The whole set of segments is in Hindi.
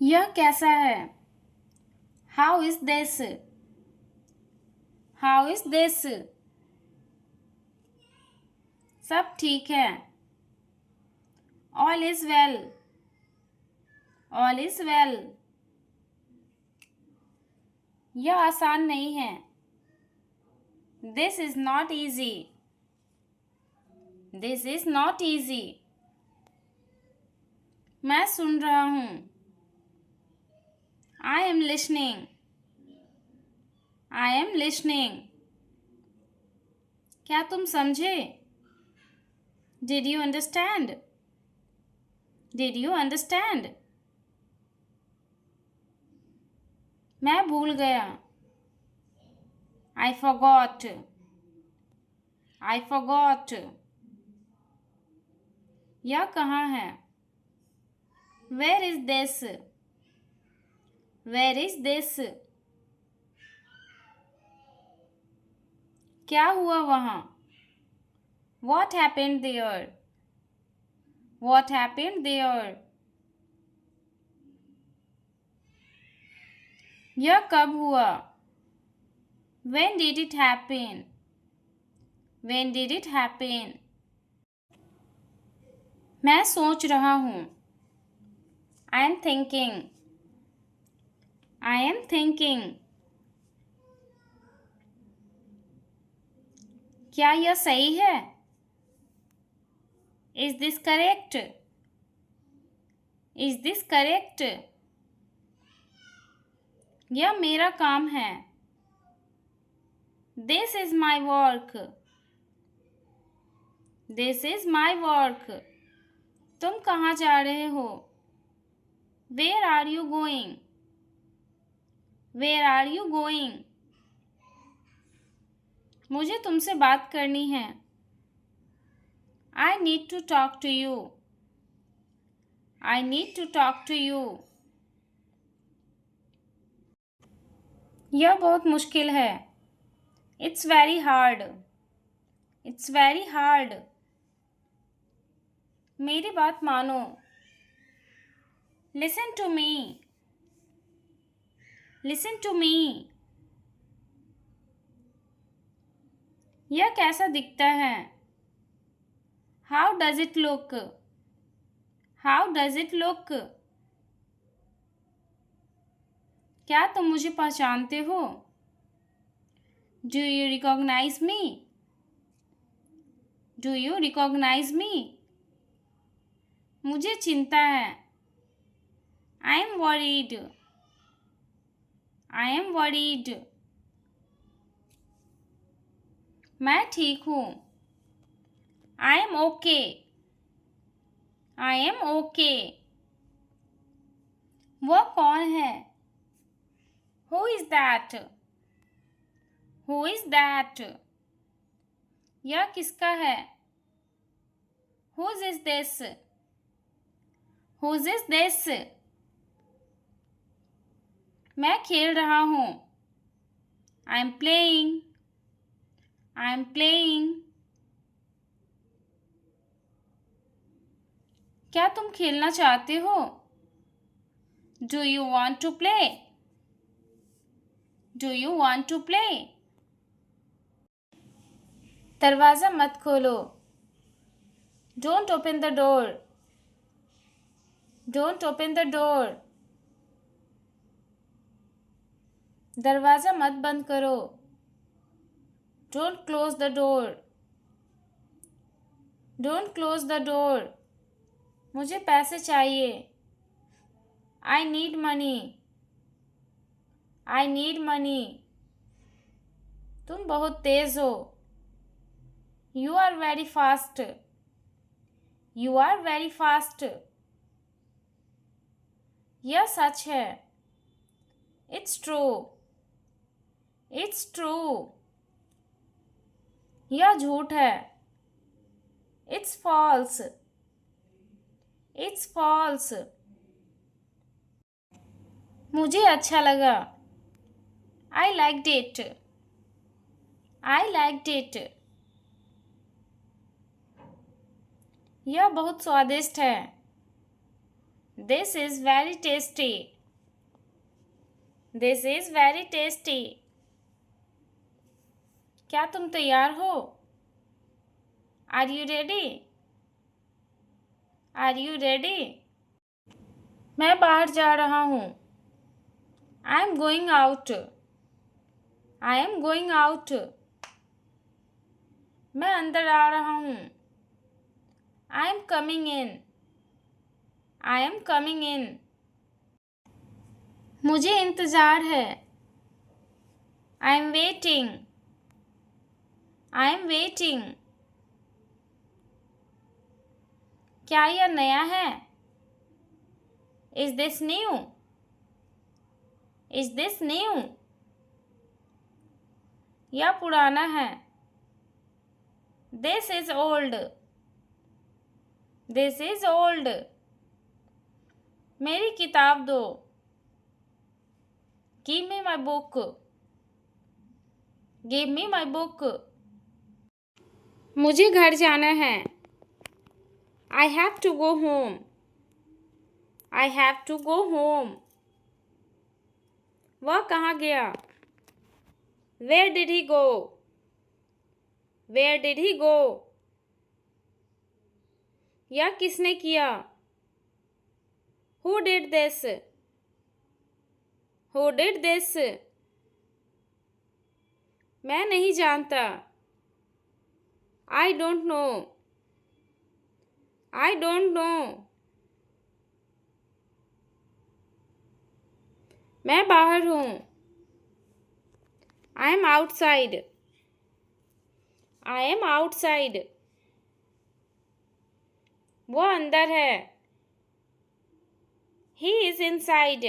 यह कैसा है? How is this? How is this? सब ठीक है। All is well. All is well. यह आसान नहीं है। This is not easy. This is not easy. मैं सुन रहा हूँ। I am listening. I am listening. क्या तुम समझे? Did you understand? Did you understand? मैं भूल गया। I forgot. I forgot. यह कहाँ है? Where is this? Where is this? क्या हुआ वहाँ? What happened there? What happened there? यह कब हुआ? When did it happen? When did it happen? मैं सोच रहा हूँ। I am thinking. I am thinking. क्या यह सही है? Is this correct? Is this correct? यह मेरा काम है। This is my work. This is my work. तुम कहाँ जा रहे हो? Where are you going? Where are you going? मुझे तुमसे बात करनी है। I need to talk to you. I need to talk to you. यह बहुत मुश्किल है। It's very hard. It's very hard. मेरी बात मानो। Listen to me. Listen to me. यह कैसा दिखता है? How does it look? How does it look? क्या तुम मुझे पहचानते हो? Do you recognize me? Do you recognize me? मुझे चिंता है। I am worried. I am worried. मैं ठीक हूँ। I am okay. I am okay. वह कौन है? Who is that? Who is that? यह किसका है? Whose is this? Whose is this? मैं खेल रहा हूँ। I am playing. I am playing. क्या तुम खेलना चाहते हो? Do you want to play? Do you want to play? दरवाज़ा मत खोलो। Don't open the door. Don't open the door. दरवाज़ा मत बंद करो। Don't close the door. Don't close the door. मुझे पैसे चाहिए। I need money. I need money. तुम बहुत तेज हो। You are very fast. You are very fast. यह सच है। It's true. It's true. यह झूठ है। It's false. It's false. मुझे अच्छा लगा। I liked it. I liked it. यह बहुत स्वादिष्ट है। This is very tasty. This is very tasty. क्या तुम तैयार हो? Are you ready? Are you ready? मैं बाहर जा रहा हूँ. I am going out. I am going out. मैं अंदर आ रहा हूँ. I am coming in. I am coming in. मुझे इंतज़ार है. I am waiting. I am waiting. क्या यह नया है? Is this new? Is this new? यह पुराना है. This is old. This is old. मेरी किताब दो. Give me my book. Give me my book. मुझे घर जाना है. I have to go home. I have to go home. वह कहाँ गया? Where did he go? Where did he go? यह किसने किया? Who did this? Who did this? मैं नहीं जानता. I don't know. I don't know. मैं बाहर हूँ. I am outside. I am outside. वो अंदर है. He is inside.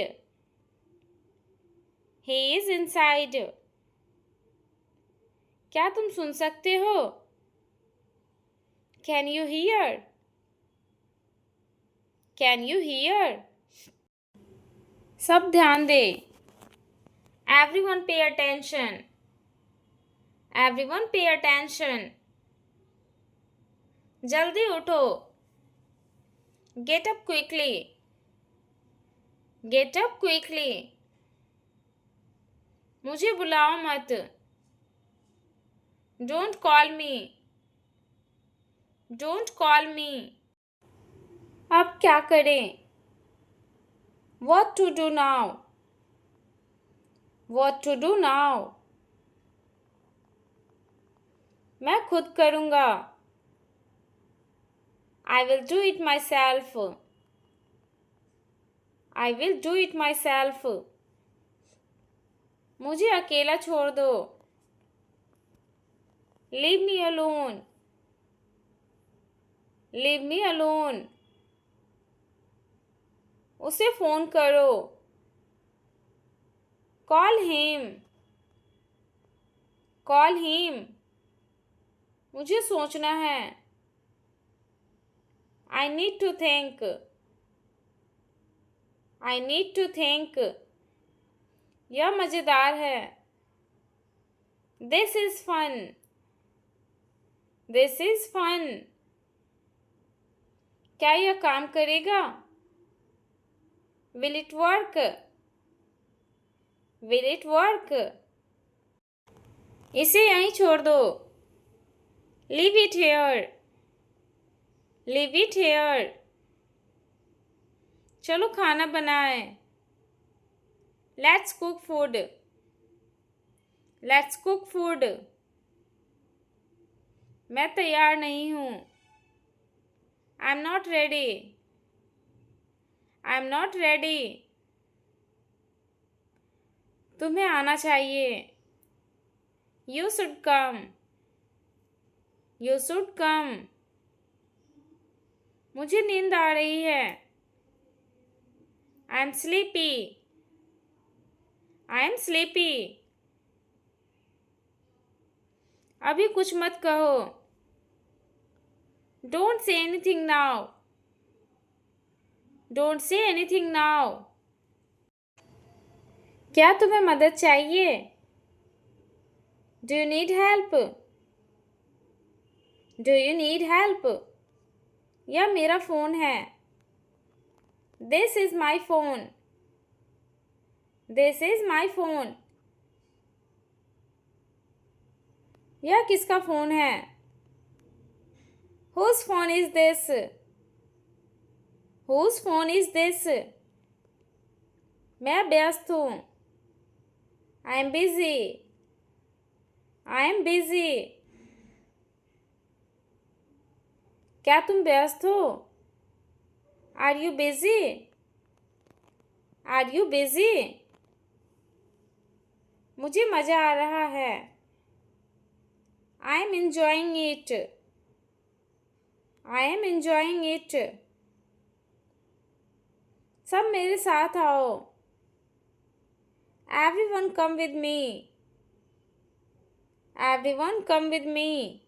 He is inside. क्या तुम सुन सकते हो? Can you hear? Can you hear? सब ध्यान दे. Everyone pay attention. Everyone pay attention. जल्दी उठो. Get up quickly. Get up quickly. मुझे बुलाओ मत. Don't call me. Don't call me. अब क्या करें? What to do now? What to do now? मैं खुद करूँगा. I will do it myself. I will do it myself. मुझे अकेला छोड़ दो. Leave me alone. Leave me alone. उसे फ़ोन करो. Call him. Call him. मुझे सोचना है. I need to think. I need to think. यह मज़ेदार है. This is fun. This is fun. क्या यह काम करेगा? Will it work? Will it work? इसे यहीं छोड़ दो. Leave it here. Leave it here. चलो खाना बनाएं. Let's cook food. Let's cook food. मैं तैयार नहीं हूँ. I'm not ready. I'm not ready. तुम्हें आना चाहिए. You should come. You should come. मुझे नींद आ रही है. I'm sleepy. I'm sleepy. अभी कुछ मत कहो. Don't say anything now. Don't say anything now. क्या तुम्हें मदद चाहिए? Do you need help? Do you need help? यह मेरा फ़ोन है. This is my phone. This is my phone. यह किसका फोन है? Whose phone is this? Whose phone is this? मैं व्यस्त हूँ. I am busy. I am busy. क्या तुम व्यस्त हो? Are you busy? Are you busy? मुझे मजा आ रहा है. I am enjoying it. I am enjoying it. सब मेरे साथ आओ. Everyone come with me. Everyone come with me.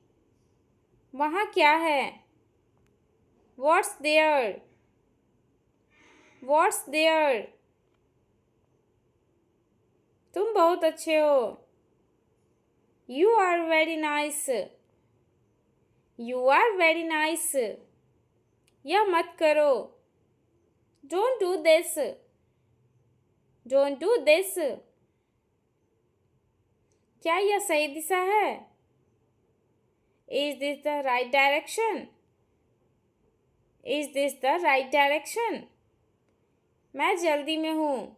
वहाँ क्या है? What's there? What's there? तुम बहुत अच्छे हो. You are very nice. You are very nice. यह मत करो. Don't do this. Don't do this. क्या यह सही दिशा है? Is this the right direction? Is this the right direction? मैं जल्दी में हूँ.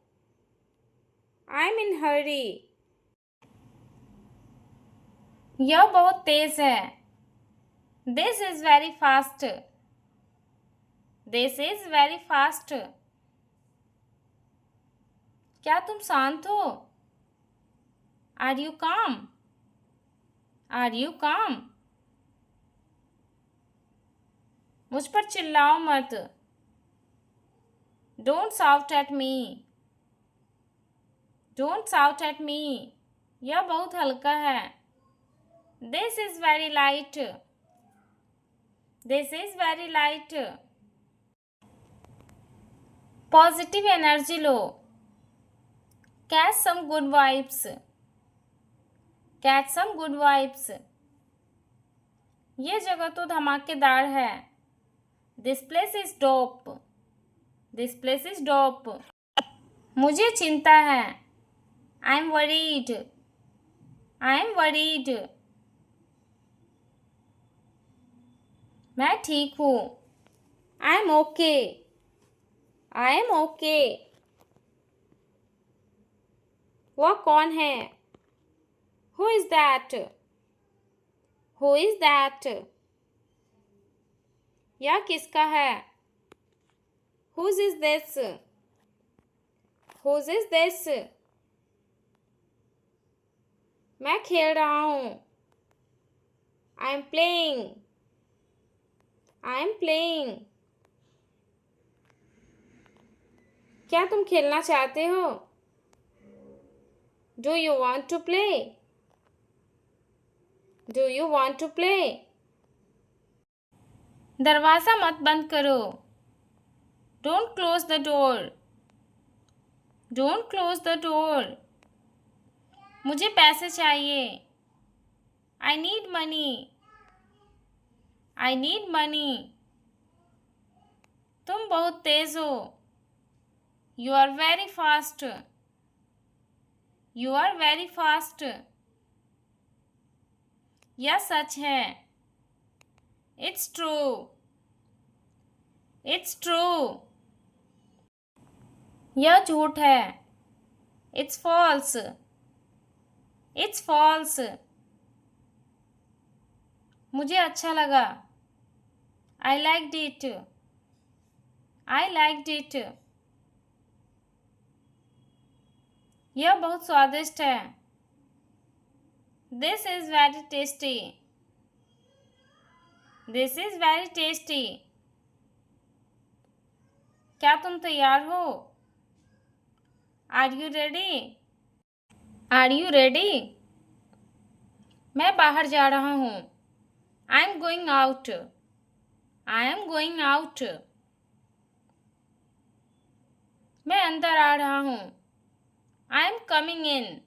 I'm in hurry. यह बहुत तेज है. This is very fast. This is very fast. क्या तुम शांत हो? Are you calm? Are you calm? मुझ पर चिल्लाओ मत. Don't shout at me. Don't shout at me. यह बहुत हल्का है. This is very light. This is very light. Positive energy low. Catch some good vibes. Catch some good vibes. ये जगह तो धमाकेदार है. This place is dope. This place is dope. मुझे चिंता है. I am worried. I am worried. मैं ठीक हूँ. I am okay. I am okay. वह कौन है? Who is that? Who is that? यह किसका है? Whose is this? Whose is this? मैं खेल रहा हूँ. I am playing. I am playing. क्या तुम खेलना चाहते हो? Do you want to play? Do you want to play? दरवाज़ा मत बंद करो. Don't close the door. Don't close the door. मुझे पैसे चाहिए. I need money. I need money. तुम बहुत तेज हो. You are very fast. You are very fast. यह सच है. It's true. It's true. यह झूठ है. It's false. It's false. मुझे अच्छा लगा. I liked it. I liked it. यह बहुत स्वादिष्ट है. This is very tasty. This is very tasty. क्या तुम तैयार हो? Are you ready? Are you ready? मैं बाहर जा रहा हूँ. I am going out. I am going out. मैं अंदर आ रहा हूँ. I am coming in.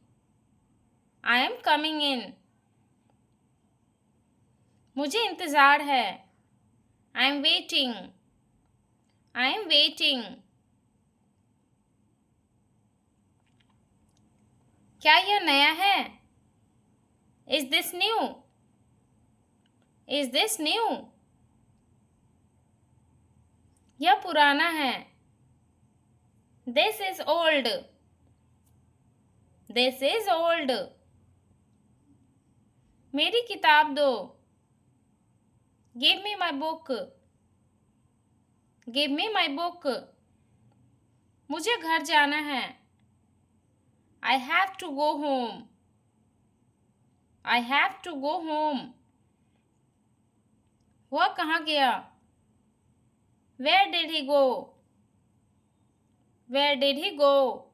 I am coming in. मुझे इंतज़ार है. I am waiting. I am waiting. क्या यह नया है? Is this new? Is this new? यह पुराना है। This is old. This is old. मेरी किताब दो। Give me my book. Give me my book. मुझे घर जाना है। I have to go home. I have to go home. वह कहाँ गया? Where did he go? Where did he go?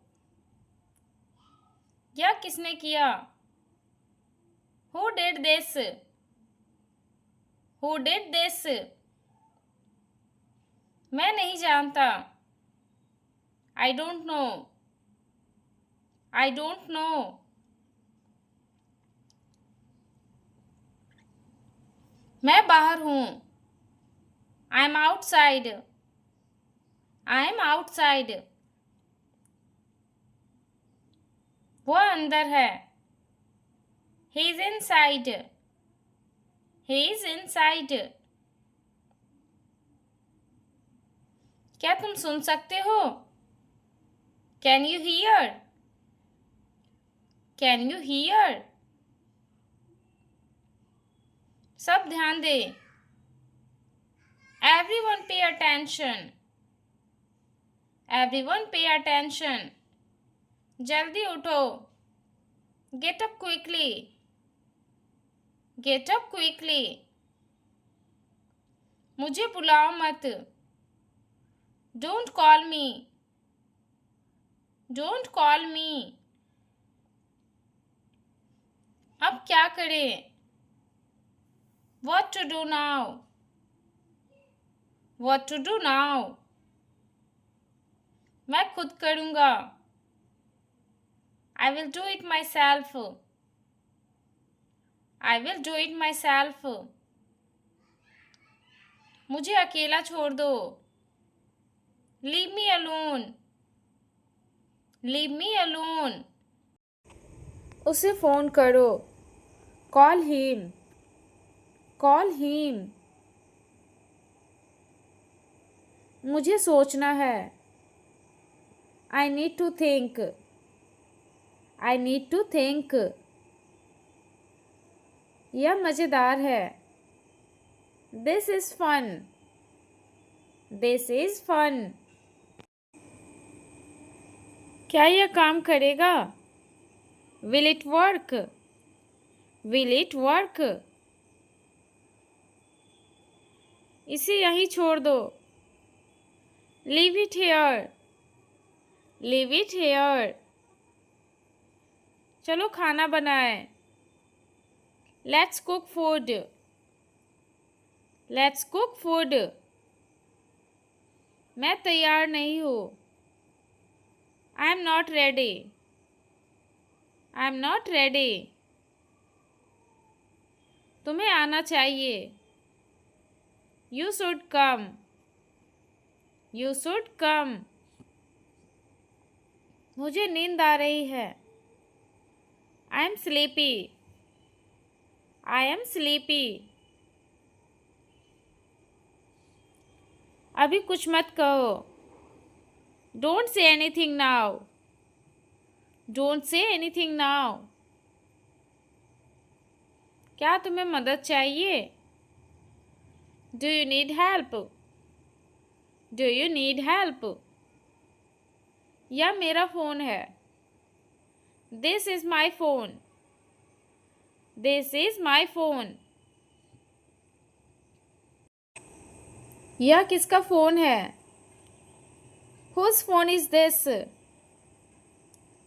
यह किसने किया? Who did this? Who did this? मैं नहीं जानता। I don't know. I don't know. मैं बाहर हूँ। I am outside. I am outside. वह अंदर है। He is inside. He is inside. क्या तुम सुन सकते हो? Can you hear? Can you hear? सब ध्यान दे। Everyone pay attention. Everyone pay attention. जल्दी उठो। Get up quickly. Get up quickly. मुझे बुलाओ मत। Don't call me. Don't call me. अब क्या करें? What to do now? What to do now? मैं खुद करूँगा। I will do it myself. I will do it myself. मुझे अकेला छोड़ दो। Leave me alone. Leave me alone. उसे फ़ोन करो। Call him. Call him. मुझे सोचना है। I need to think. I need to think. यह मज़ेदार है। This is fun. This is fun. क्या यह काम करेगा? Will it work? Will it work? इसे यहीं छोड़ दो। Leave it here. Leave it here. चलो खाना बनाएं। Let's cook food. Let's cook food. मैं तैयार नहीं हूँ। I'm not ready. I'm not ready. तुम्हें आना चाहिए। You should come. You should come. मुझे नींद आ रही है। I am sleepy. I am sleepy. अभी कुछ मत कहो। Don't say anything now. Don't say anything now. क्या तुम्हें मदद चाहिए? Do you need help? Do you need help? यह मेरा फ़ोन है। This is my phone. This is my phone. यह किसका फ़ोन है? Whose phone is this?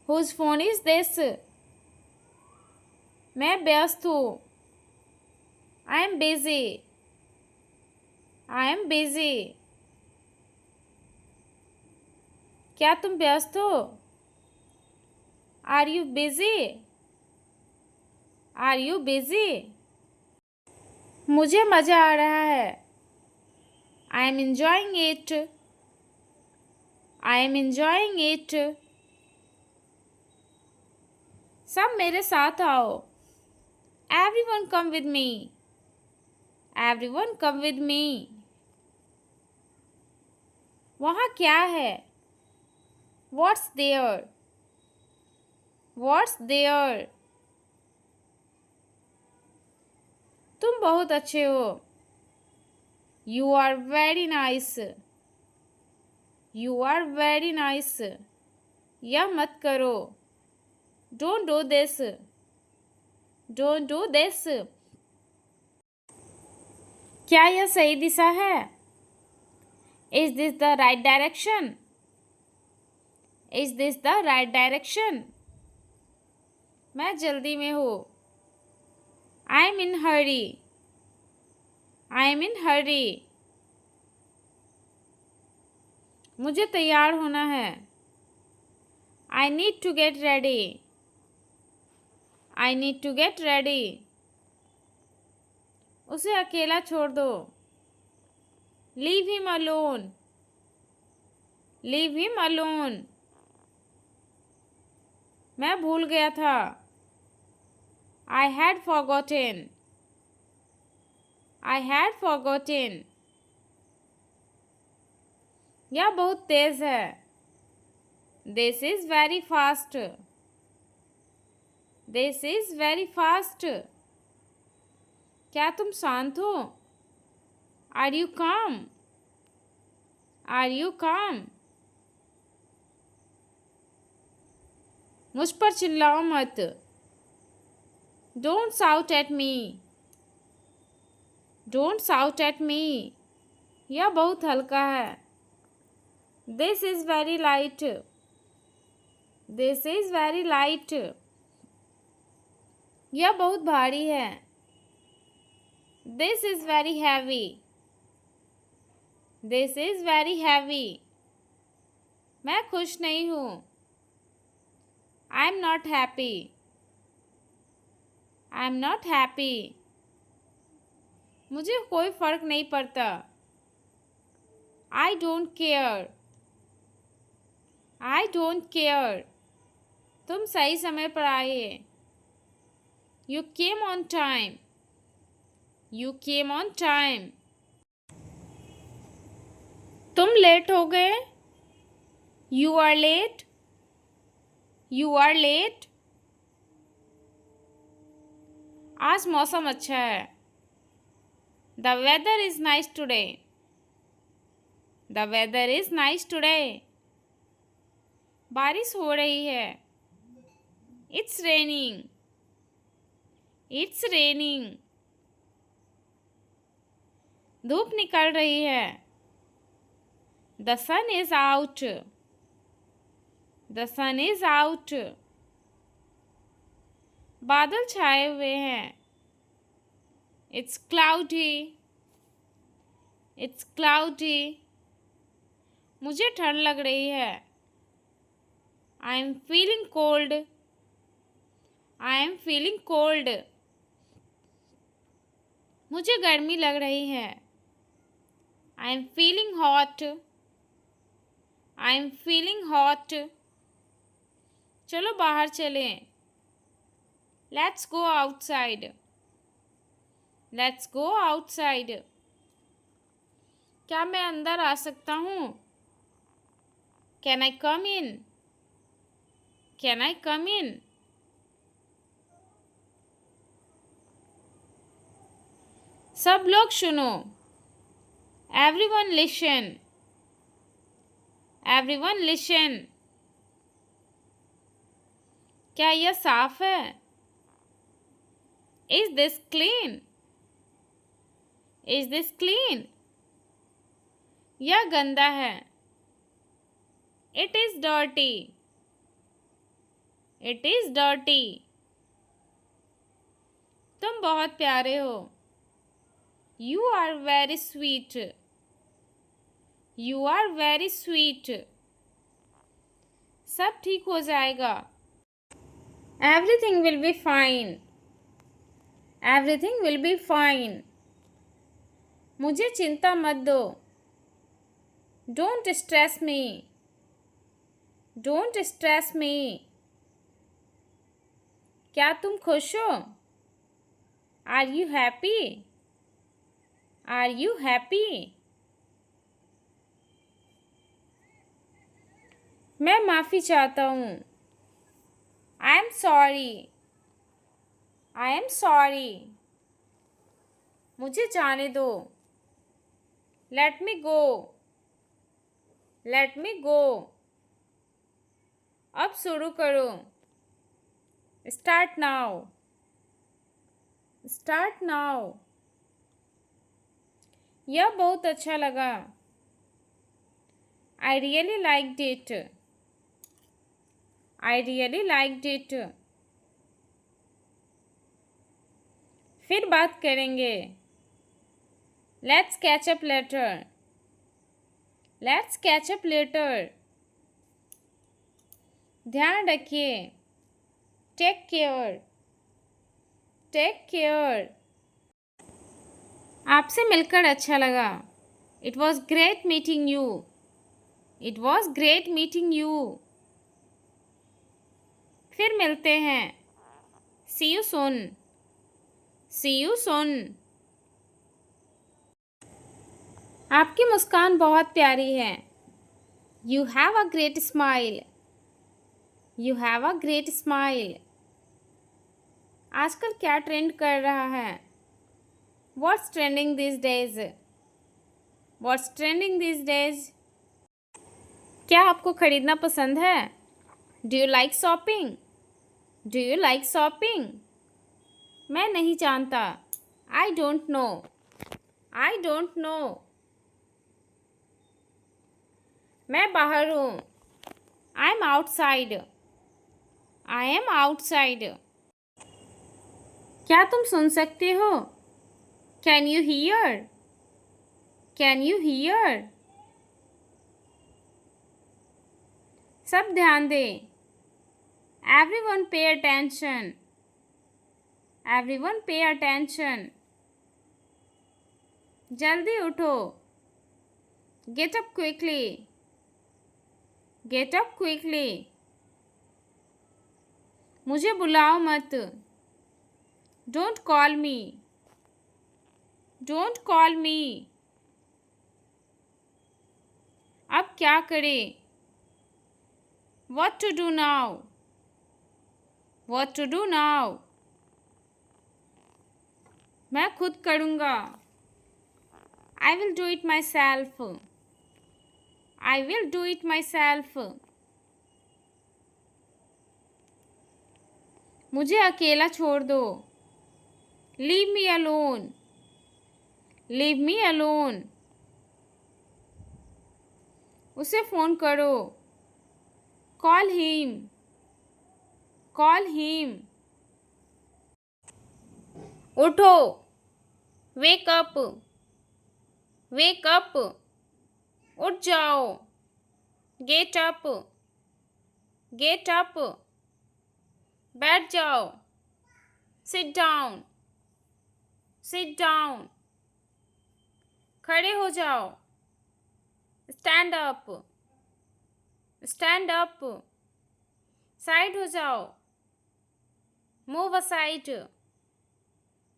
Whose phone is this? मैं व्यस्त हूँ। I am busy. I am busy. क्या तुम व्यस्त हो? Are you busy? Are you busy? मुझे मज़ा आ रहा है। I am enjoying it. I am enjoying it. सब मेरे साथ आओ। Everyone come with me. Everyone come with me. वहाँ क्या है? What's there? What's there? तुम बहुत अच्छे हो। You are very nice. You are very nice. यह मत करो। Don't do this. Don't do this. क्या यह सही दिशा है? Is this the right direction? Is this the right direction? मैं जल्दी में हूँ। I am in hurry. I am in hurry. मुझे तैयार होना है। I need to get ready. I need to get ready. उसे अकेला छोड़ दो। Leave him alone. Leave him alone. मैं भूल गया था। I had forgotten. I had forgotten. यह बहुत तेज है। This is very fast. This is very fast. क्या तुम शांत हो? Are you calm? Are you calm? मुझ पर चिल्लाओ मत। Don't shout at me. Don't shout at me. यह बहुत हल्का है। This is very light. This is very light. यह बहुत भारी है। This is very heavy. This is very heavy. मैं खुश नहीं हूँ। I am not happy. I am not happy. मुझे कोई फर्क नहीं पड़ता। I don't care. I don't care. तुम सही समय पर आए। You came on time. You came on time. तुम लेट हो गए। You are late. You are late. आज मौसम अच्छा है। The weather is nice today. The weather is nice today. बारिश हो रही है। It's raining. It's raining. धूप निकल रही है। The sun is out. The sun is out. बादल छाए हुए हैं। It's cloudy. It's cloudy. मुझे ठंड लग रही है। I am feeling cold. I am feeling cold. मुझे गर्मी लग रही है। I am feeling hot. I am feeling hot. चलो बाहर चलें। Let's go outside. Let's go outside. क्या मैं अंदर आ सकता हूँ? Can I come in? Can I come in? सब लोग सुनो। Everyone listen. Everyone listen. क्या यह साफ है? Is this clean? Is this clean? यह गंदा है। It is dirty. It is dirty. तुम बहुत प्यारे हो। You are very sweet. You are very sweet. सब ठीक हो जाएगा। Everything will be fine. Everything will be fine. मुझे चिंता मत दो। Don't stress me. Don't stress me. क्या तुम खुश हो? Are you happy? Are you happy? मैं माफ़ी चाहता हूँ। I am sorry. I am sorry. मुझे जाने दो। Let me go. Let me go. अब शुरू करो। Start now. Start now. यह बहुत अच्छा लगा। I really liked it. I really liked it. फिर बात करेंगे। Let's catch up later. Let's catch up later. ध्यान रखिए। Take care. Take care. आपसे मिलकर अच्छा लगा। It was great meeting you. It was great meeting you. फिर मिलते हैं। See you soon. See you soon. आपकी मुस्कान बहुत प्यारी है। You have a great smile. You have a great smile. आजकल क्या ट्रेंड कर रहा है? What's trending this days? What's trending this days? क्या आपको खरीदना पसंद है? Do you like shopping? Do you like shopping? मैं नहीं जानता। I don't know. I don't know. मैं बाहर हूँ। I am outside. I am outside. क्या तुम सुन सकते हो? Can you hear? Can you hear? सब ध्यान दें। Everyone pay attention. Everyone pay attention. जल्दी उठो। Get up quickly. Get up quickly. मुझे बुलाओ मत। Don't call me. Don't call me. अब क्या करें? What to do now? What to do now? मैं खुद करूँगा। I will do it myself. I will do it myself. मुझे अकेला छोड़ दो। Leave me alone. Leave me alone. उसे फ़ोन करो। Call him. Call him. उठो। Wake up. Wake up. उठ जाओ। Get up. Get up. बैठ जाओ। Sit down. Sit down. खड़े हो जाओ। Stand up. Stand up. Side हो जाओ। Move aside.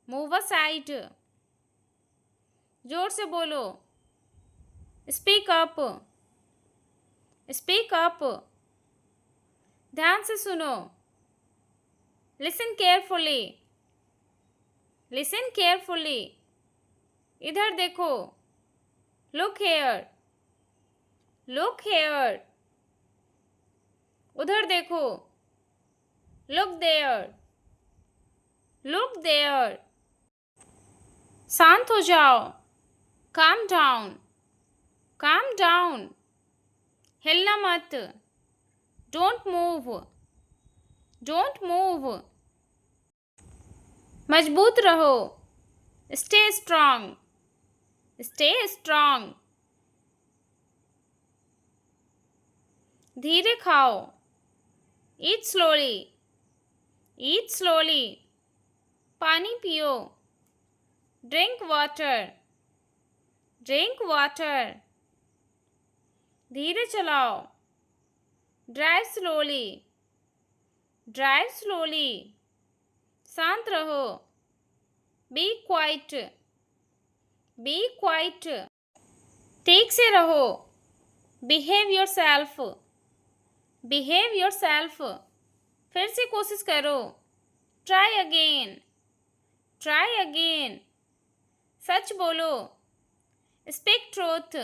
Move aside. जोर से बोलो। Speak up. Speak up. ध्यान से सुनो। Listen carefully. Listen carefully. इधर देखो। Look here. Look here. उधर देखो। Look there. Look there. शांत हो जाओ। Calm down. Calm down. हिलना मत। Don't move. Don't move. मजबूत रहो। Stay strong. Stay strong. धीरे खाओ। Eat slowly. Eat slowly. पानी पियो। Drink water. Drink water. धीरे चलाओ। Drive slowly. Drive slowly. शांत रहो। Be quiet, be quiet. ठीक से रहो। Behave your self, behave your self. फिर से कोशिश करो। Try again, try again. सच बोलो। Speak truth,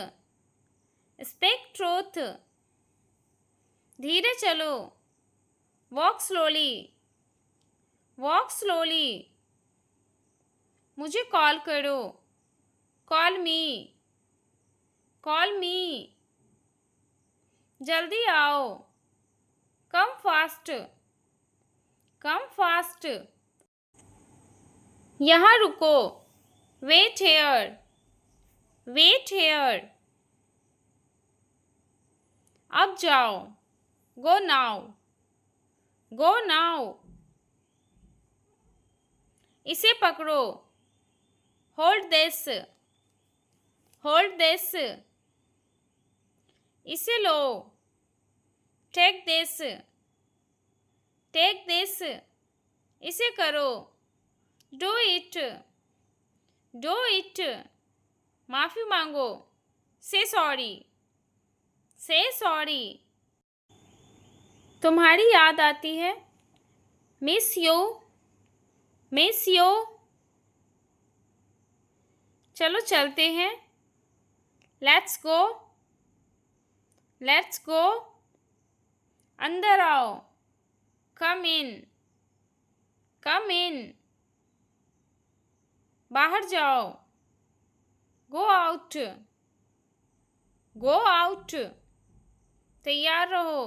speak truth. धीरे चलो। Walk slowly, walk slowly. मुझे कॉल करो। Call me, call me. जल्दी आओ। Come fast, come fast. यहाँ रुको। Wait here, wait here. अब जाओ। Go now, go now. इसे पकड़ो। Hold this, hold this. इसे लो। Take this, take this. इसे करो। Do it, do it. माफ़ी मांगो। से सॉरी, से सॉरी। तुम्हारी याद आती है। Miss you, miss you. चलो चलते हैं। Let's go, let's go. अंदर आओ। Come in, come in. बाहर जाओ। Go out, go out. तैयार रहो।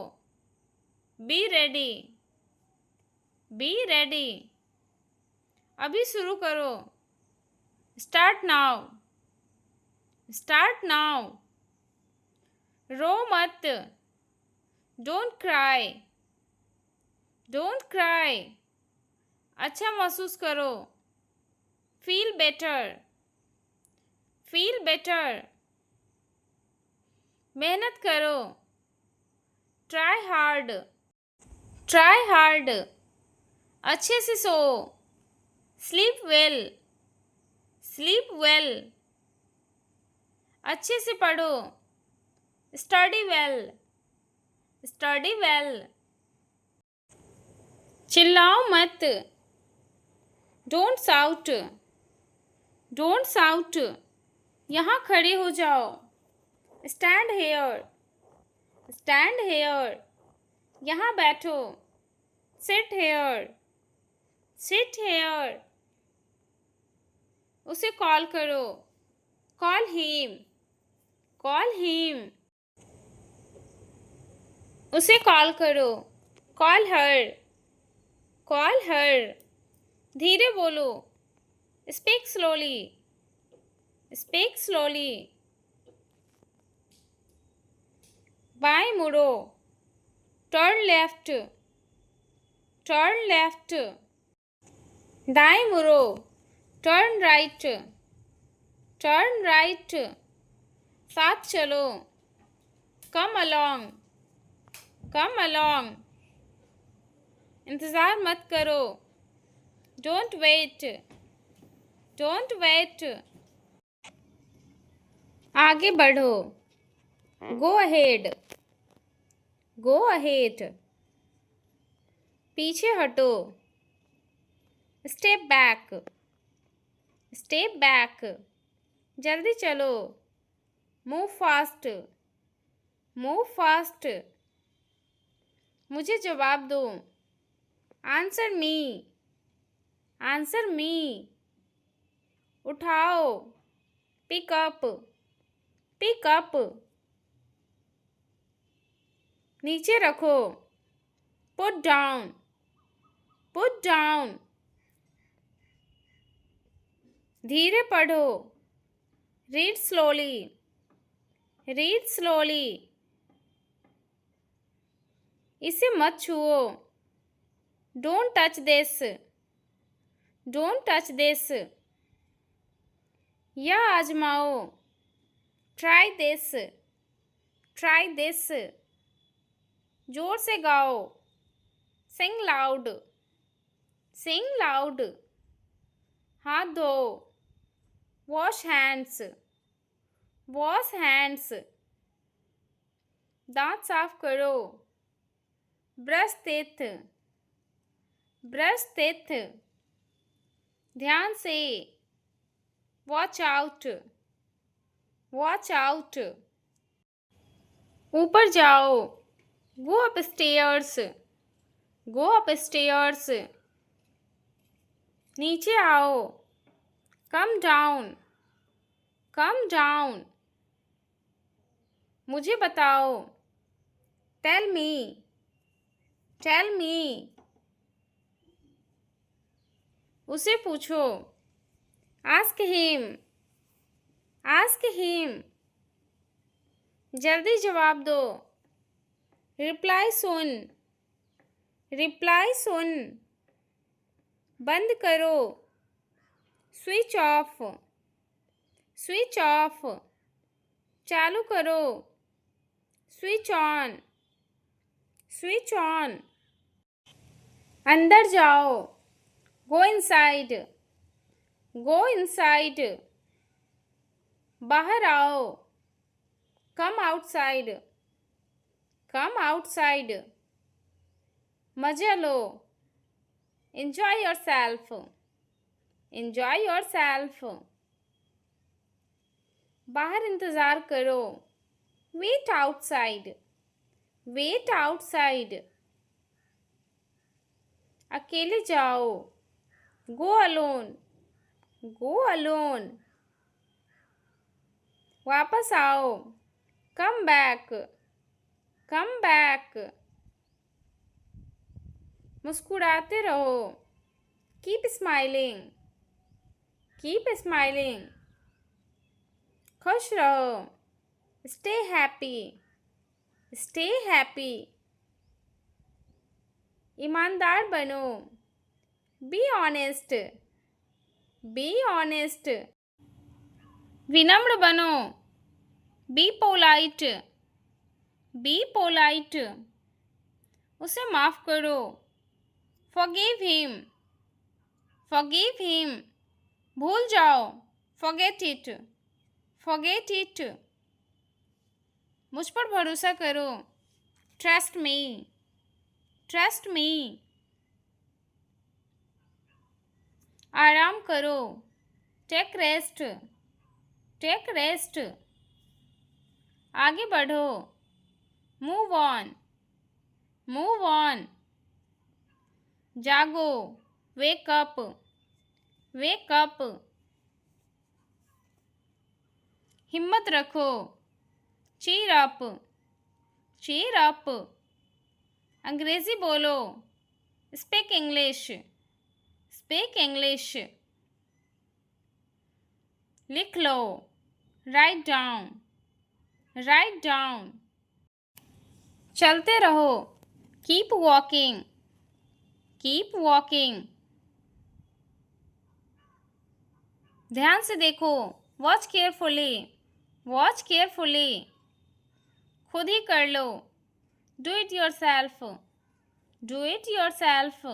Be ready, be ready. अभी शुरू करो। Start now, start now. रो मत। Don't cry, don't cry. अच्छा महसूस करो। Feel better, feel better. मेहनत करो। Try hard, try hard. अच्छे से सो। Sleep well, sleep well. अच्छे से पढ़ो। Study well, study well. चिल्लाओ मत। Don't shout, don't shout. यहाँ खड़े हो जाओ। Stand here, stand here. यहाँ बैठो। Sit here, sit here. उसे कॉल करो। Call him, call him. उसे कॉल करो। Call her, call her. धीरे बोलो। Speak slowly, speak slowly. बाएं मुड़ो। Turn left, turn left. दाएं मुड़ो। Turn right, turn right. साथ चलो। Come along, come along. इंतज़ार मत करो। Don't wait, don't wait. आगे बढ़ो। गो अहेड, गो अहेड। पीछे हटो। Step back, step back. जल्दी चलो। Move fast, move fast. मुझे जवाब दो। Answer me, answer me. उठाओ। Pick up, pick up. नीचे रखो। Put down, put down. धीरे पढ़ो। Read slowly, read slowly. इसे मत छुओ। Don't touch this, don't touch this. यह आजमाओ। Try this, try this. जोर से गाओ। Sing loud, Sing loud. हाथ धो. Wash hands. Wash hands. दांत साफ करो. Brush teeth. Brush teeth. ध्यान से. Watch out. Watch out. ऊपर जाओ. Go upstairs. Go upstairs. नीचे आओ. Come down. Come down. मुझे बताओ. Tell me. Tell me. उसे पूछो. Ask him. Ask him. जल्दी जवाब दो. Reply soon. Reply soon. बंद करो. Switch off. Switch off. चालू करो. Switch on. Switch on. अंदर जाओ. Go inside. Go inside. बाहर आओ. Come outside. Come outside. मजा लो. Enjoy yourself. Enjoy yourself. बाहर इंतज़ार करो. Wait outside. Wait outside. अकेले जाओ. Go alone. Go alone. वापस आओ. Come back. Come back. मुस्कुराते रहो. Keep smiling. Keep smiling. खुश रहो. Stay happy. Stay happy. ईमानदार बनो. Be honest. Be honest. विनम्र बनो. Be polite. Be polite. उसे माफ़ करो. Forgive him. Forgive him. भूल जाओ. Forget it. Forget it. मुझ पर भरोसा करो. Trust me. Trust me. आराम करो. Take rest. Take rest. आगे बढ़ो. Move on. Move on. जागो. Wake up. Wake up. हिम्मत रखो. Cheer up. Cheer up. अंग्रेजी बोलो. Speak English. Speak English. लिख लो. Write down. Write down. चलते रहो. Keep walking. Keep walking. ध्यान से देखो. Watch carefully. Watch carefully. खुद ही कर लो. Do it yourself. Do it yourself.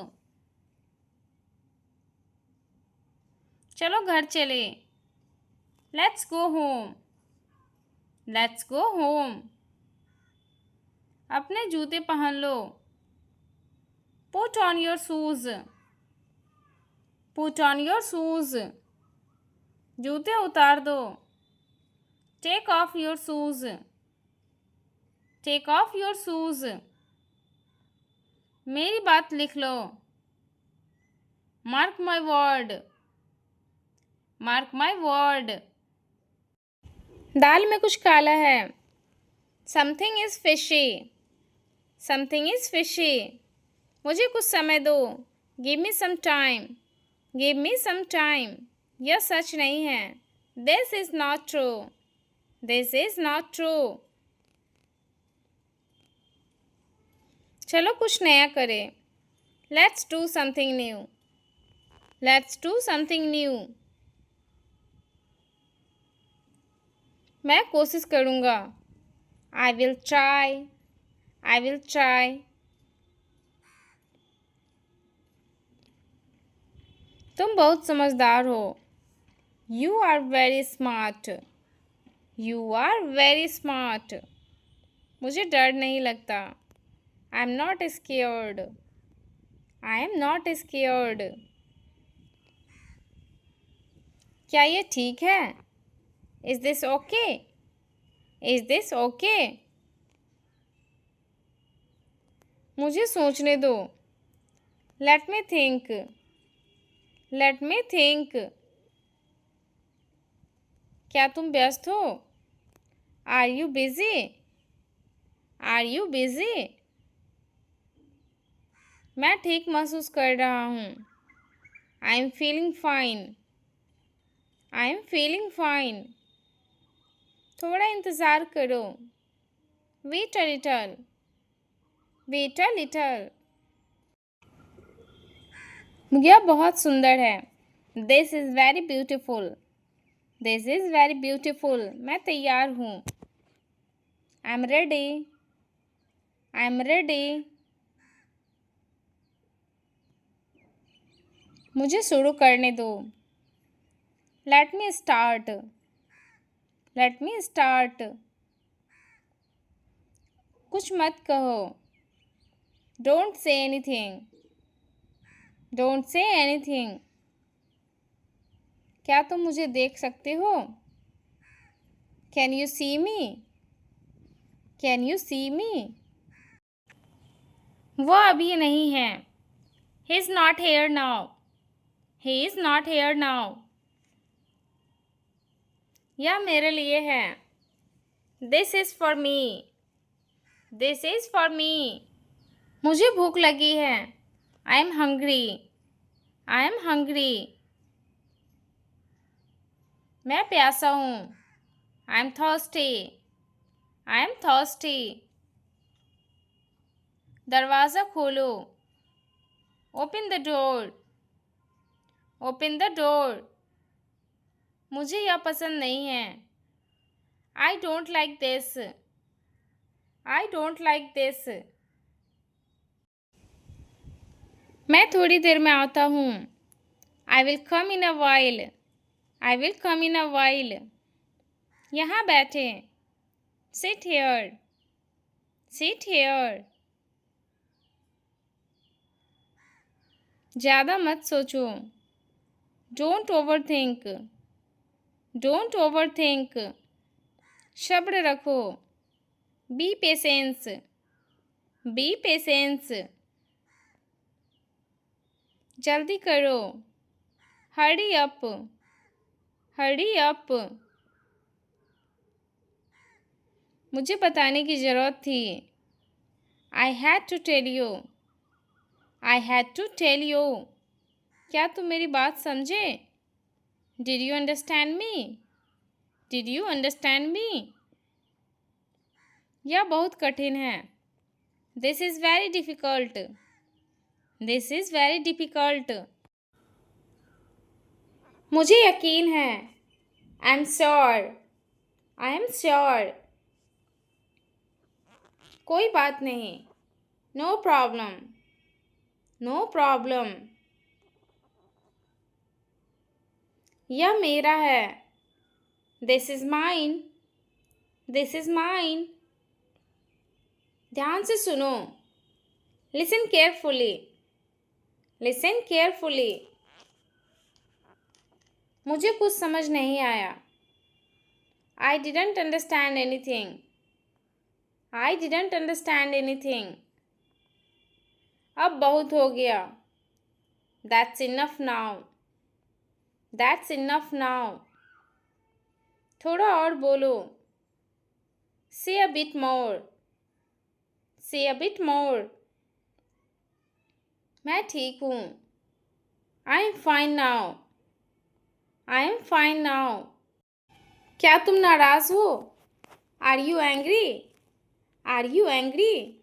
चलो घर चले. Let's go home. Let's go home. अपने जूते पहन लो. Put on your shoes. Put on your shoes. जूते उतार दो. Take off your shoes. Take off your shoes. मेरी बात लिख लो. Mark my word. Mark my word. दाल में कुछ काला है. Something is fishy. Something is fishy. मुझे कुछ समय दो. Give me some time. Give me some time. यह सच नहीं है. This is not true. This is not true. चलो कुछ नया करें. Let's do something new. Let's do something new. मैं कोशिश करूँगा. I will try. I will try. तुम बहुत समझदार हो। You are very smart. You are very smart. मुझे डर नहीं लगता। I am not scared. I am not scared. क्या ये ठीक है? Is this okay? Is this okay? मुझे सोचने दो। Let me think. Let me think. क्या तुम व्यस्त हो? Are you busy? Are you busy? मैं ठीक महसूस कर रहा हूँ। I am feeling fine. I am feeling fine. थोड़ा इंतज़ार करो। Wait a little. Wait a little. यह बहुत सुंदर है। This is very beautiful. This is very beautiful. मैं तैयार हूँ। I am ready. I am ready. मुझे शुरू करने दो। Let me start. Let me start. कुछ मत कहो। Don't say anything. Don't say anything. क्या तुम मुझे देख सकते हो? Can you see me? Can you see me? वह अभी नहीं है। He is not here now. He is not here now. यह मेरे लिए है। This is for me. This is for me. मुझे भूख लगी है। I am hungry. I am hungry. मैं प्यासा हूँ। I am thirsty. I am thirsty. दरवाज़ा खोलो। Open the door. Open the door. मुझे यह पसंद नहीं है। आई don't like this. I don't like this. मैं थोड़ी देर में आता हूँ। I will come in a while. I will come in a while. यहाँ बैठे। Sit here. Sit here. ज़्यादा मत सोचो। Don't over think. Don't over think. सब्र रखो। Be patience. Be patience. जल्दी करो। Hurry up. Hurry up. मुझे बताने की ज़रूरत थी। I had to tell you. I had to tell you. क्या तुम मेरी बात समझे? Did you understand me? Did you understand me? यह बहुत कठिन है। This is very difficult. This is very difficult. मुझे यकीन है। I am sure. I am sure. कोई बात नहीं। No problem. No problem. यह मेरा है। This is mine. This is mine. ध्यान से सुनो। Listen carefully. Listen carefully. मुझे कुछ समझ नहीं आया। I didn't understand anything. I didn't understand anything. अब बहुत हो गया। That's enough now. That's enough now. थोड़ा और बोलो। से अ बिट मोर। से अ बिट मोर। मैं ठीक हूँ। I am fine now. I am fine now. क्या तुम नाराज़ हो? Are you angry? Are you angry?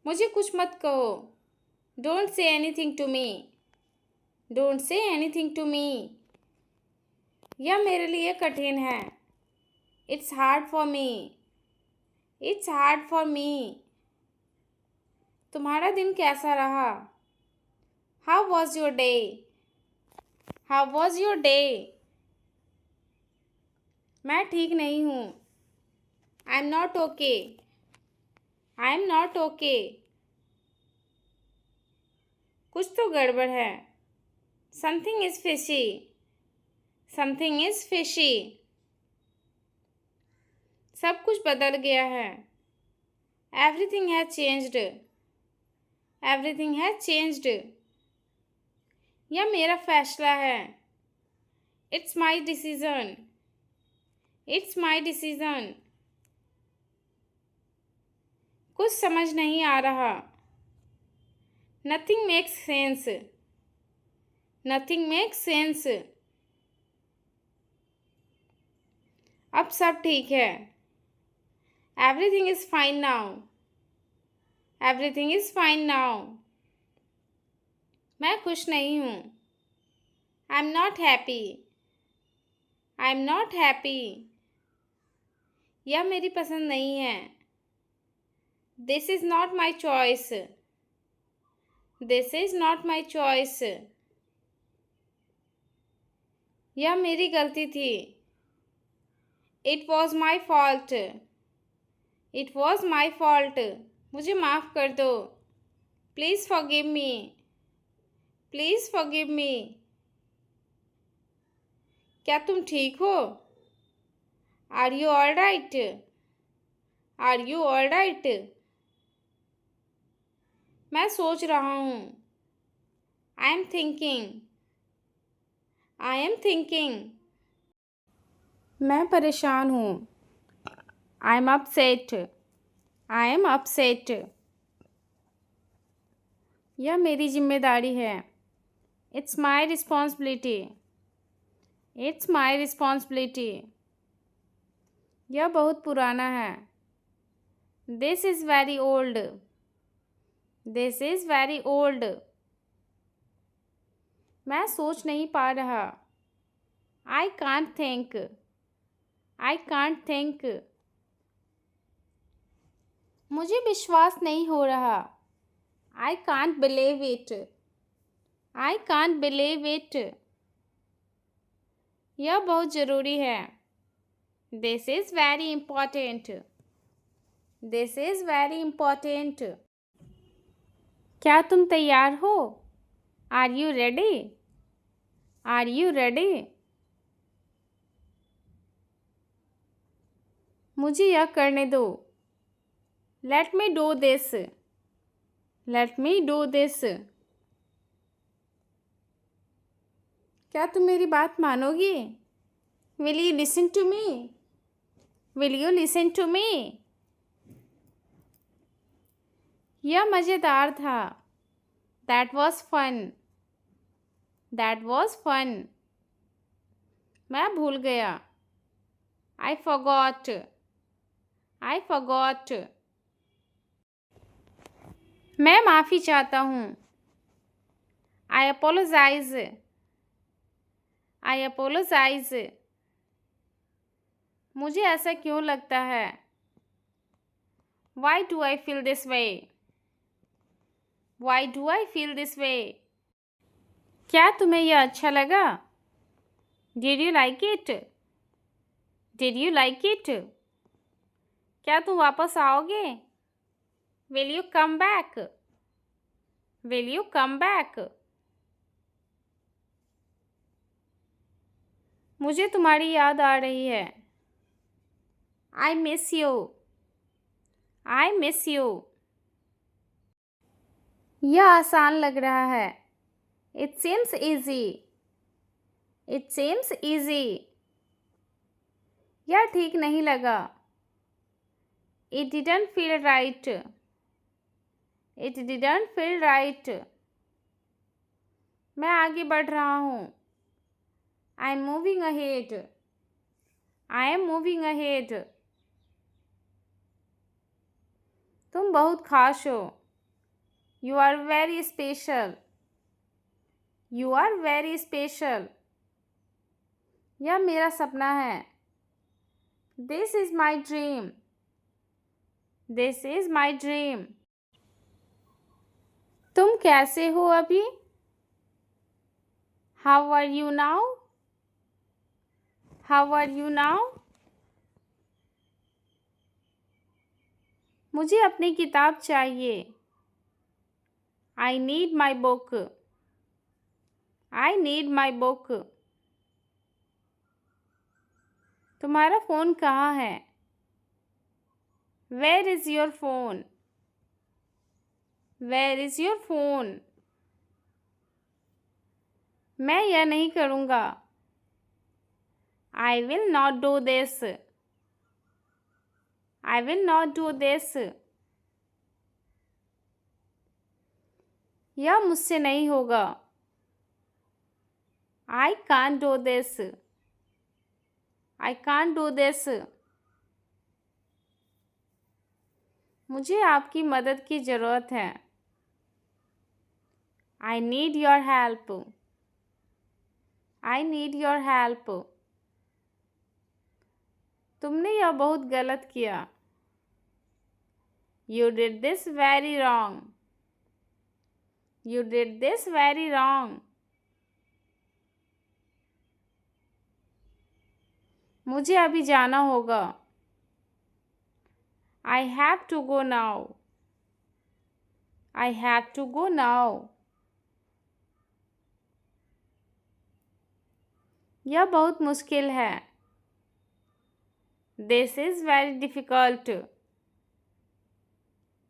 मुझे कुछ मत कहो। Don't say anything to me. Don't say anything to me. यह मेरे लिए कठिन है। It's hard for me. It's hard for me. तुम्हारा दिन कैसा रहा? How was your day? How was your day? मैं ठीक नहीं हूँ। I am not okay. I am not okay. कुछ तो गड़बड़ है। Something is fishy. Something is fishy. सब कुछ बदल गया है। Everything has changed. Everything has changed. यह मेरा फैसला है। It's my decision. It's my decision. कुछ समझ नहीं आ रहा। Nothing makes sense. Nothing makes sense. अब सब ठीक है। Everything is fine now. Everything is fine now. मैं खुश नहीं हूँ। I am not happy. I am not happy. यह मेरी पसंद नहीं है। This is not my choice. This is not my choice. यह मेरी गलती थी। It was my fault. It was my fault. मुझे माफ़ कर दो। Please forgive me. Please forgive me. क्या तुम ठीक हो? Are you all right? Are you all right? मैं सोच रहा हूँ। I am thinking. I am thinking. मैं परेशान हूँ। I am upset. I am upset. यह मेरी जिम्मेदारी है। It's my responsibility. It's my responsibility. यह बहुत पुराना है। This is very old. This is very old. मैं सोच नहीं पा रहा। I can't think. I can't think. मुझे विश्वास नहीं हो रहा। I can't believe it. I can't believe it. यह बहुत ज़रूरी है। This is very important. This is very important. क्या तुम तैयार हो? Are you ready? Are you ready? मुझे यह करने दो। Let me do this. Let me do this. क्या तुम मेरी बात मानोगी? Will you listen to me? Will you listen to me? यह मज़ेदार था। That was fun. That was fun. मैं भूल गया। I forgot. I forgot. मैं माफ़ी चाहता हूँ। I apologise. I apologise. मुझे ऐसा क्यों लगता है? Why do I feel this way? Why do I feel this way? क्या तुम्हें यह अच्छा लगा? Did you like it? Did you like it? क्या तुम वापस आओगे? Will you come back? Will you come back? मुझे तुम्हारी याद आ रही है। I miss you. I miss you. यह आसान लग रहा है। It seems easy. It seems easy. यह ठीक नहीं लगा। It didn't feel right. It didn't feel right. मैं आगे बढ़ रहा हूँ। I am moving ahead. I am moving ahead. तुम बहुत खास हो। You are very special. You are very special. यह मेरा सपना है। This is my dream. This is my dream. तुम कैसे हो अभी? How are you now? How are you now? मुझे अपनी किताब चाहिए. I need my book. I need my book. तुम्हारा फ़ोन कहाँ है? Where is your phone? Where is your phone? मैं यह नहीं करूँगा. I will not do this. I will not do this. यह मुझसे नहीं होगा. I can't do this. I can't do this. मुझे आपकी मदद की ज़रूरत है. I need your help. I need your help. तुमने यह बहुत गलत किया. You did this very wrong. You did this very wrong. मुझे अभी जाना होगा. I have to go now. I have to go now. यह बहुत मुश्किल है. This is very difficult.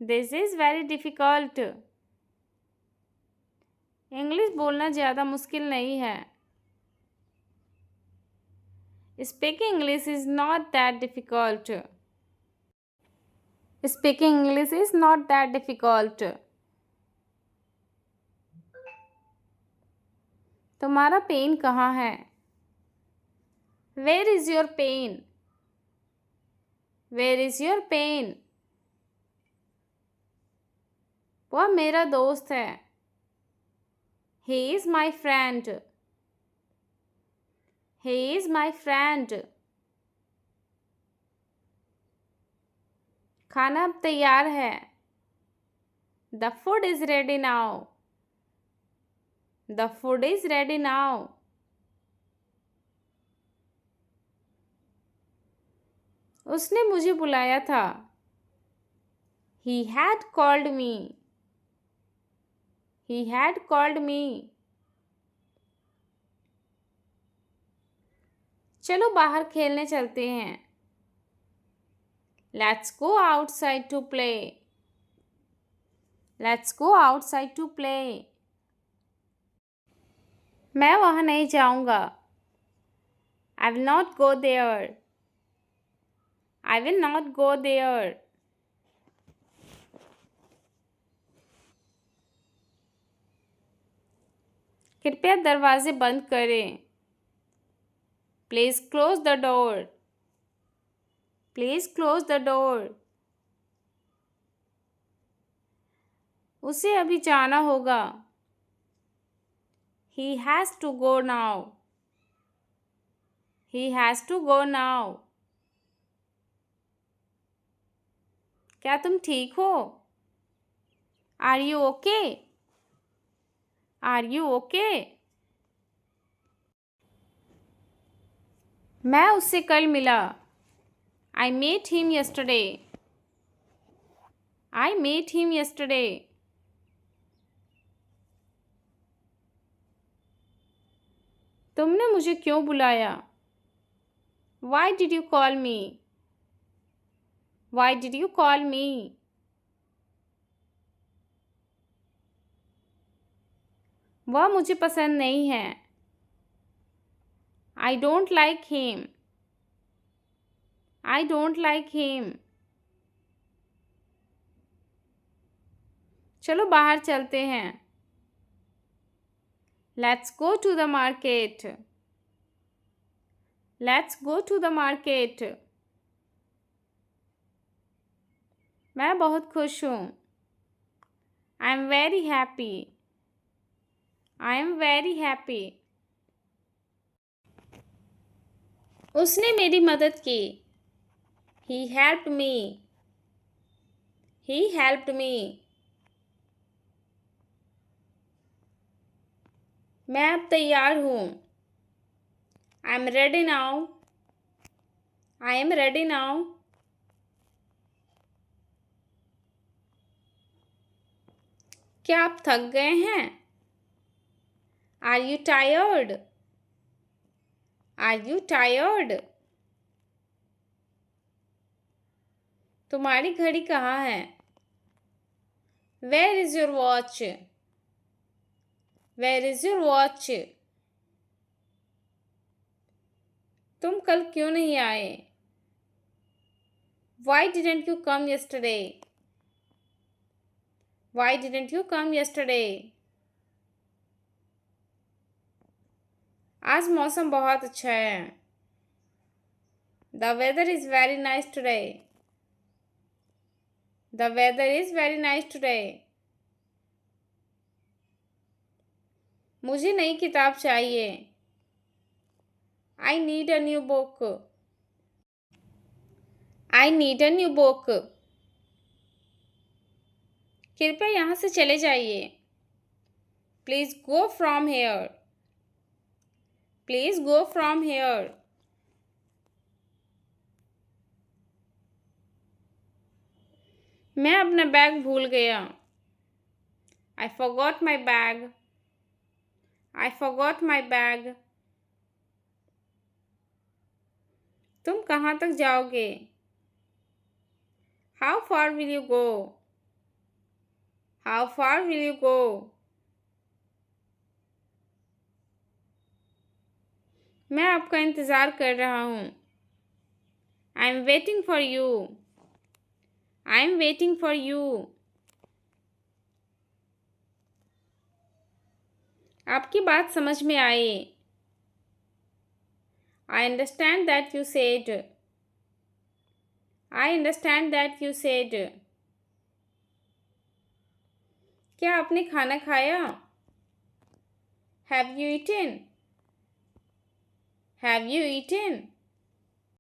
This is very difficult. English बोलना ज़्यादा मुश्किल नहीं है. Speaking English is not that difficult. Speaking English is not that difficult. तुम्हारा पेन कहाँ है? Where is your pen? Where is your pen? वह मेरा दोस्त है. He is my friend. He is my friend. खाना अब तैयार है. The food is ready now. The food is ready now. उसने मुझे बुलाया था. He had called me. He had called me. चलो बाहर खेलने चलते हैं. Let's go outside to play. Let's go outside to play. मैं वहाँ नहीं जाऊँगा. I will not go there. I will not go there. कृपया दरवाजे बंद करें. Please close the door. Please close the door. उसे अभी जाना होगा. He has to go now. He has to go now. क्या तुम ठीक हो? Are you okay? Are you okay? मैं उससे कल मिला. I met him yesterday. I met him yesterday. तुमने मुझे क्यों बुलाया? Why did you call me? Why did you call me? वह मुझे पसंद नहीं है. I don't like him. I don't like him. चलो बाहर चलते हैं. Let's go to the market. Let's go to the market. मैं बहुत खुश हूँ. I am very happy. I am very happy. उसने मेरी मदद की. He helped me. He helped me. मैं अब तैयार हूँ। I am ready now. I am ready now. क्या आप थक गए हैं? Are you tired? Are you tired? तुम्हारी घड़ी कहाँ है? Where is your watch? Where is your watch? तुम कल क्यों नहीं आए? Why didn't you come yesterday? Why didn't you come yesterday? आज मौसम बहुत अच्छा है। The weather is very nice today. The weather is very nice today. मुझे नई किताब चाहिए। I need a new book. I need a new book. कृपया यहाँ से चले जाइए। Please go from here. Please go from here. मैं अपना बैग भूल गया। I forgot my bag. I forgot my bag. तुम कहाँ तक जाओगे? How far will you go? How far will you go? मैं आपका इंतज़ार कर रहा हूँ। I am waiting for you. I am waiting for you. आपकी बात समझ में आई। I understand that you said. I understand that you said. क्या आपने खाना खाया? Have you eaten? Have you eaten?